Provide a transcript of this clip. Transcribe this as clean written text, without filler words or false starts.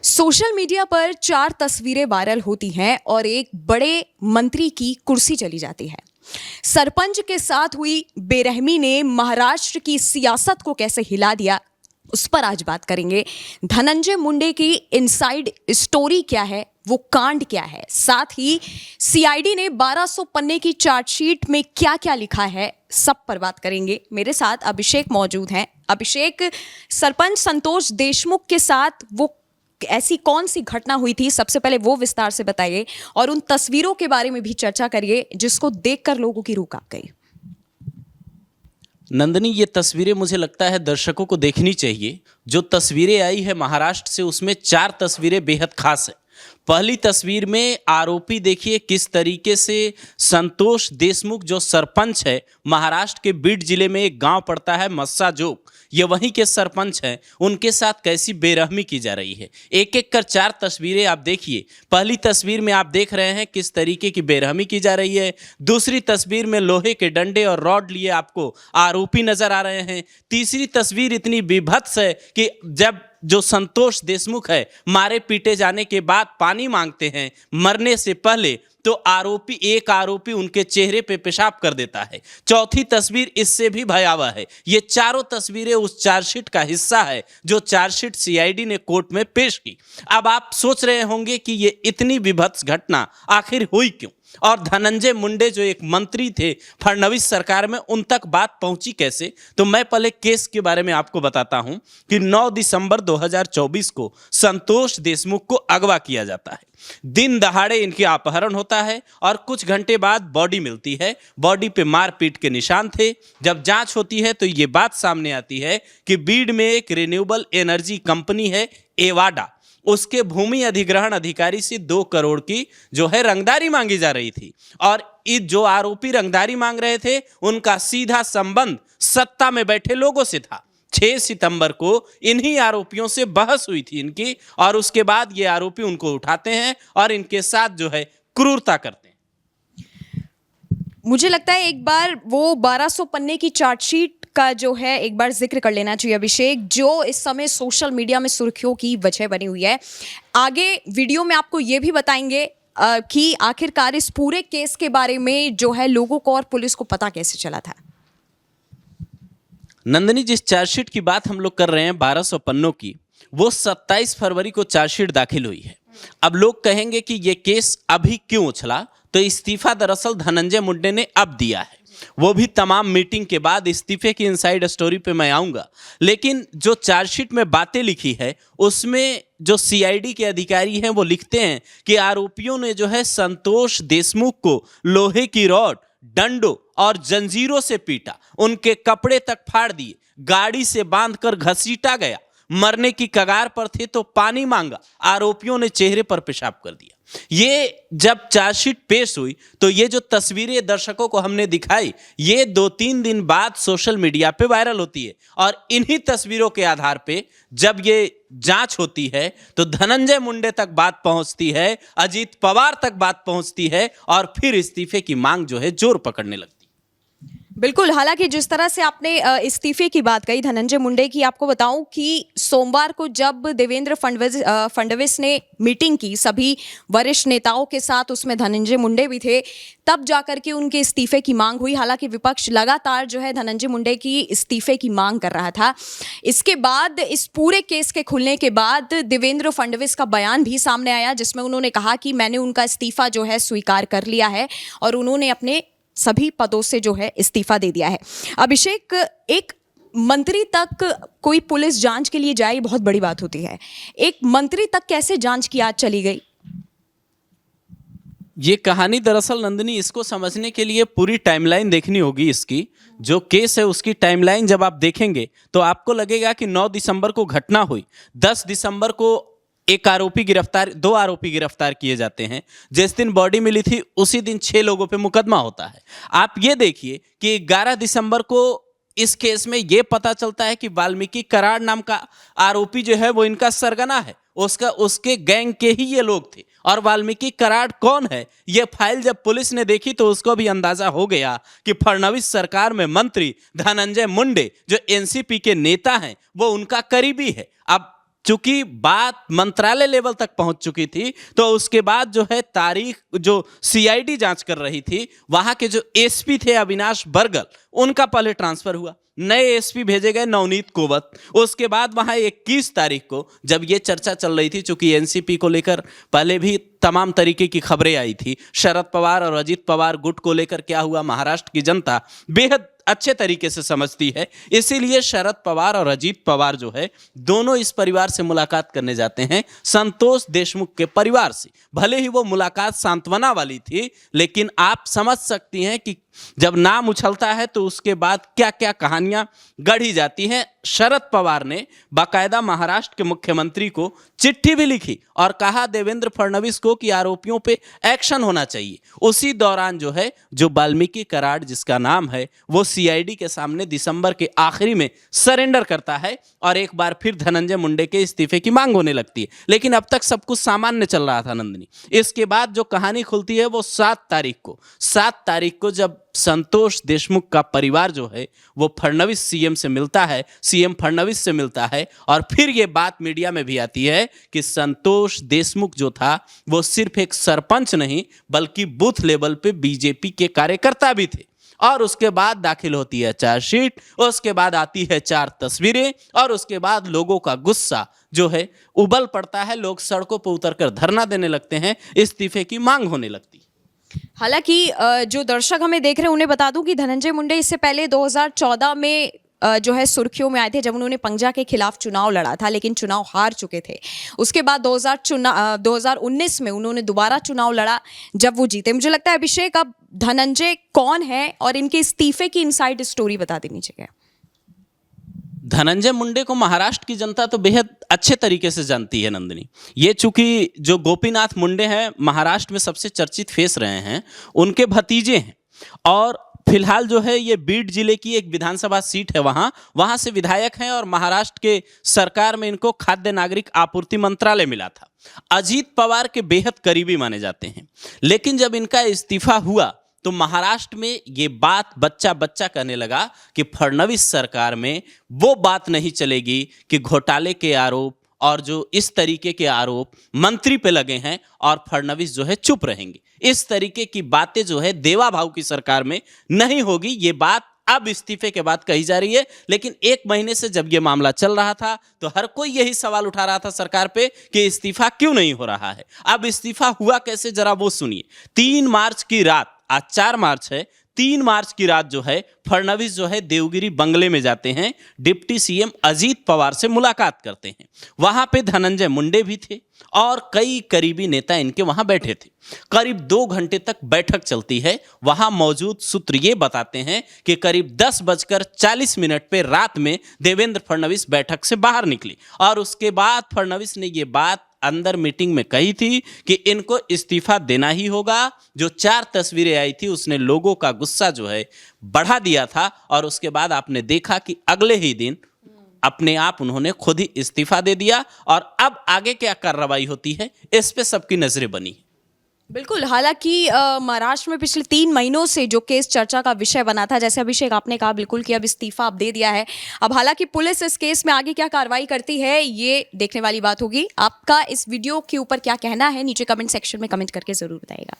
Social media पर 4 तस्वीरें viral होती हैं और एक बड़े मंत्री की कुर्सी चली जाती है। सरपंच के साथ हुई बेरहमी ने महाराष्ट्र की सियासत को कैसे हिला दिया, उस पर आज बात करेंगे। धनंजय मुंडे की इनसाइड स्टोरी क्या है, वो कांड क्या है, साथ ही सीआईडी ने 1200 पन्ने की चार्जशीट में क्या क्या लिखा है, सब पर बात करेंगे। मेरे साथ अभिषेक मौजूद हैं। अभिषेक, सरपंच संतोष देशमुख के साथ वो ऐसी कौन सी घटना हुई थी, सबसे पहले वो विस्तार से बताइए और उन तस्वीरों के बारे में भी चर्चा करिए जिसको देखकर लोगों की रूह कांप गई। नंदनी, ये तस्वीरें मुझे लगता है दर्शकों को देखनी चाहिए। जो तस्वीरें आई है महाराष्ट्र से, उसमें 4 तस्वीरें बेहद खास है। पहली तस्वीर में आरोपी देखिए किस तरीके से संतोष देशमुख, जो सरपंच है महाराष्ट्र के बीड जिले में एक गांव पड़ता है मस्साजोग, ये वहीं के सरपंच हैं, उनके साथ कैसी बेरहमी की जा रही है। एक एक कर 4 तस्वीरें आप देखिए। पहली तस्वीर में आप देख रहे हैं किस तरीके की बेरहमी की जा रही है। दूसरी तस्वीर में लोहे के डंडे और रॉड लिए आपको आरोपी नजर आ रहे हैं। तीसरी तस्वीर इतनी बीभत्स है कि जब जो संतोष देशमुख है मारे पीटे जाने के बाद पानी मांगते हैं मरने से पहले, तो एक आरोपी उनके चेहरे पे पेशाब कर देता है। चौथी तस्वीर इससे भी भयावह है। ये चारों तस्वीरें उस चार्जशीट का हिस्सा है जो चार्जशीट सीआईडी ने कोर्ट में पेश की। अब आप सोच रहे होंगे कि ये इतनी विभत्स घटना आखिर हुई क्यों, और धनंजय मुंडे जो एक मंत्री थे फडणवीस सरकार में, उन तक बात पहुंची कैसे। तो मैं पहले केस के बारे में आपको बताता हूं कि 9 दिसंबर 2024 को संतोष देशमुख को अगवा किया जाता है। दिन दहाड़े इनके अपहरण होता है और कुछ घंटे बाद बॉडी मिलती है। बॉडी पे मारपीट के निशान थे। जब जांच होती है तो ये बात सामने आती है कि बीड में एक रिन्यूएबल एनर्जी कंपनी है एवाडा, उसके भूमि अधिग्रहण अधिकारी से 2 करोड़ की जो है रंगदारी मांगी जा रही थी। और जो आरोपी रंगदारी मांग रहे थे उनका सीधा संबंध सत्ता में बैठे लोगों से था। 6 सितंबर को इन्हीं आरोपियों से बहस हुई थी इनकी, और उसके बाद ये आरोपी उनको उठाते हैं और इनके साथ जो है क्रूरता करते हैं। मुझे लगता है एक बार वो 1200 पन्ने की चार्जशीट का जो है एक बार जिक्र कर लेना चाहिए अभिषेक, जो इस समय सोशल मीडिया में सुर्खियों की वजह बनी हुई है। आगे वीडियो में आपको ये भी बताएंगे कि आखिरकार इस पूरे केस के बारे में जो है लोगों को और पुलिस को पता कैसे चला था। नंदनी, जिस चार्जशीट की बात हम लोग कर रहे हैं 1200 पन्नों की, वो 27 फरवरी को चार्जशीट दाखिल हुई है। अब लोग कहेंगे कि ये केस अभी क्यों उछला, तो इस्तीफा दरअसल धनंजय मुंडे ने अब दिया है, वो भी तमाम मीटिंग के बाद। इस्तीफे की इनसाइड स्टोरी पे मैं आऊंगा, लेकिन जो चार्जशीट में बातें लिखी है उसमें जो सीआईडी के अधिकारी हैं वो लिखते हैं कि आरोपियों ने जो है संतोष देशमुख को लोहे की रॉड, डंडों और जंजीरों से पीटा, उनके कपड़े तक फाड़ दिए, गाड़ी से बांधकर घसीटा गया, मरने की कगार पर थे तो पानी मांगा, आरोपियों ने चेहरे पर पेशाब कर दिया। ये जब चार्जशीट पेश हुई तो ये जो तस्वीरें दर्शकों को हमने दिखाई, ये 2-3 दिन बाद सोशल मीडिया पे वायरल होती है। और इन्हीं तस्वीरों के आधार पे जब ये जांच होती है तो धनंजय मुंडे तक बात पहुंचती है, अजीत पवार तक बात पहुंचती है, और फिर इस्तीफे की मांग जो है जोर पकड़ने लगती है। बिल्कुल, हालांकि जिस तरह से आपने इस्तीफे की बात कही धनंजय मुंडे की, आपको बताऊं कि सोमवार को जब देवेंद्र फडणवीस ने मीटिंग की सभी वरिष्ठ नेताओं के साथ, उसमें धनंजय मुंडे भी थे, तब जाकर के उनके इस्तीफे की मांग हुई। हालांकि विपक्ष लगातार जो है धनंजय मुंडे की इस्तीफे की मांग कर रहा था। इसके बाद इस पूरे केस के खुलने के बाद देवेंद्र फडणवीस का बयान भी सामने आया, जिसमें उन्होंने कहा कि मैंने उनका इस्तीफा जो है स्वीकार कर लिया है और उन्होंने अपने सभी पदों से जो है इस्तीफा दे दिया है। अभिषेक, एक मंत्री तक कोई पुलिस जांच के लिए जाए, बहुत बड़ी बात होती है। एक मंत्री तक कैसे जांच की आज चली गई? ये कहानी दरअसल नंदिनी, इसको समझने के लिए पूरी टाइमलाइन देखनी होगी। इसकी जो केस है उसकी टाइमलाइन जब आप देखेंगे तो आपको लगेगा कि 9 दिसंबर को घटना हुई, 10 दिसंबर को 2 आरोपी गिरफ्तार किए जाते हैं। जिस दिन बॉडी मिली थी उसी दिन 6 लोगों पे मुकदमा होता है। आप ये देखिए कि 11 दिसंबर को इस केस में ये पता चलता है कि वाल्मीकि कराड़ नाम का आरोपी जो है वो इनका सरगना है, उसके गैंग के ही ये लोग थे। और वाल्मीकि कराड़ कौन है, ये फाइल जब पुलिस ने देखी तो उसको भी अंदाजा हो गया कि फडणवीस सरकार में मंत्री धनंजय मुंडे जो एनसीपी के नेता हैं वो उनका करीबी है। अब चूंकि बात मंत्रालय लेवल तक पहुंच चुकी थी, तो उसके बाद जो है तारीख जो सीआईडी जांच कर रही थी, वहां के जो एसपी थे अविनाश बरगल, उनका पहले ट्रांसफर हुआ, नए एसपी भेजे गए नवनीत कोवत। उसके बाद वहां 21 तारीख को जब ये चर्चा चल रही थी, चूंकि एनसीपी को लेकर पहले भी तमाम तरीके की खबरें आई थी, शरद पवार और अजित पवार गुट को लेकर क्या हुआ, महाराष्ट्र की जनता बेहद अच्छे तरीके से समझती है। इसीलिए शरद पवार और अजीत पवार जो है दोनों इस परिवार से मुलाकात करने जाते हैं, संतोष देशमुख के परिवार से। भले ही वो मुलाकात सांत्वना वाली थी, लेकिन आप समझ सकती हैं कि जब नाम उछलता है तो उसके बाद क्या क्या कहानियां गढ़ी जाती हैं। शरद पवार ने बाकायदा महाराष्ट्र के मुख्यमंत्री को चिट्ठी भी लिखी और कहा देवेंद्र फडणवीस को कि आरोपियों पे एक्शन होना चाहिए। उसी दौरान जो है जो वाल्मीकि कराड जिसका नाम है, वो सीआईडी के सामने दिसंबर के आखिरी में सरेंडर करता है और एक बार फिर धनंजय मुंडे के इस्तीफे की मांग होने लगती है। लेकिन अब तक सब कुछ सामान्य चल रहा था नंदिनी। इसके बाद जो कहानी खुलती है वो 7 तारीख को जब संतोष देशमुख का परिवार जो है वो फडणवीस सीएम से मिलता है, सीएम फडणवीस से मिलता है, और फिर ये बात मीडिया में भी आती है कि संतोष देशमुख जो था वो सिर्फ एक सरपंच नहीं बल्कि बूथ लेवल पे बीजेपी के कार्यकर्ता भी थे। और उसके बाद दाखिल होती है चार्जशीट, उसके बाद आती है 4 तस्वीरें, और उसके बाद लोगों का गुस्सा जो है उबल पड़ता है, लोग सड़कों पर उतरकर धरना देने लगते हैं, इस्तीफे की मांग होने लगती है। हालांकि जो दर्शक हमें देख रहे हैं उन्हें बता दूं कि धनंजय मुंडे इससे पहले 2014 में जो है सुर्खियों में आए थे जब उन्होंने पंजा के खिलाफ चुनाव लड़ा था, लेकिन चुनाव हार चुके थे। उसके बाद 2019 में उन्होंने दोबारा चुनाव लड़ा जब वो जीते। मुझे लगता है अभिषेक अब धनंजय कौन है और इनके इस्तीफे की इनसाइड स्टोरी बता देनी चाहिए। धनंजय मुंडे को महाराष्ट्र की जनता तो बेहद अच्छे तरीके से जानती है नंदिनी। ये चूंकि जो गोपीनाथ मुंडे हैं महाराष्ट्र में सबसे चर्चित फेस रहे हैं, उनके भतीजे हैं, और फिलहाल जो है ये बीड जिले की एक विधानसभा सीट है, वहां से विधायक हैं, और महाराष्ट्र के सरकार में इनको खाद्य नागरिक आपूर्ति मंत्रालय मिला था। अजीत पवार के बेहद करीबी माने जाते हैं। लेकिन जब इनका इस्तीफा हुआ तो महाराष्ट्र में ये बात बच्चा बच्चा कहने लगा कि फडणवीस सरकार में वो बात नहीं चलेगी कि घोटाले के आरोप और जो इस तरीके के आरोप मंत्री पे लगे हैं और फडणवीस जो है चुप रहेंगे। इस तरीके की बातें जो है देवा भाव की सरकार में नहीं होगी। ये बात अब इस्तीफे के बाद कही जा रही है। लेकिन 1 महीने से जब ये मामला चल रहा था तो हर कोई यही सवाल उठा रहा था सरकार पे कि इस्तीफा क्यों नहीं हो रहा है। अब इस्तीफा हुआ कैसे, जरा वो सुनिए। 3 मार्च की रात, आज 4 मार्च है, 3 मार्च की रात जो है फडणवीस जो है देवगिरी बंगले में जाते हैं, डिप्टी सीएम अजीत पवार से मुलाकात करते हैं। वहां पे धनंजय मुंडे भी थे और कई करीबी नेता इनके वहां बैठे थे। करीब 2 घंटे तक बैठक चलती है। वहां मौजूद सूत्र ये बताते हैं कि करीब 10:40 पे रात में देवेंद्र फडणवीस बैठक से बाहर निकले और उसके बाद फडणवीस ने ये बात अंदर मीटिंग में कही थी कि इनको इस्तीफा देना ही होगा। जो 4 तस्वीरें आई थी उसने लोगों का गुस्सा जो है बढ़ा दिया था, और उसके बाद आपने देखा कि अगले ही दिन अपने आप उन्होंने खुद ही इस्तीफा दे दिया। और अब आगे क्या कार्रवाई होती है इस पे सबकी नजरें बनी। बिल्कुल, हालांकि महाराष्ट्र में पिछले 3 महीनों से जो केस चर्चा का विषय बना था, जैसे अभिषेक आपने कहा बिल्कुल कि अब इस्तीफा अब दे दिया है। अब हालांकि पुलिस इस केस में आगे क्या कार्रवाई करती है ये देखने वाली बात होगी। आपका इस वीडियो के ऊपर क्या कहना है नीचे कमेंट सेक्शन में कमेंट करके जरूर बताइएगा।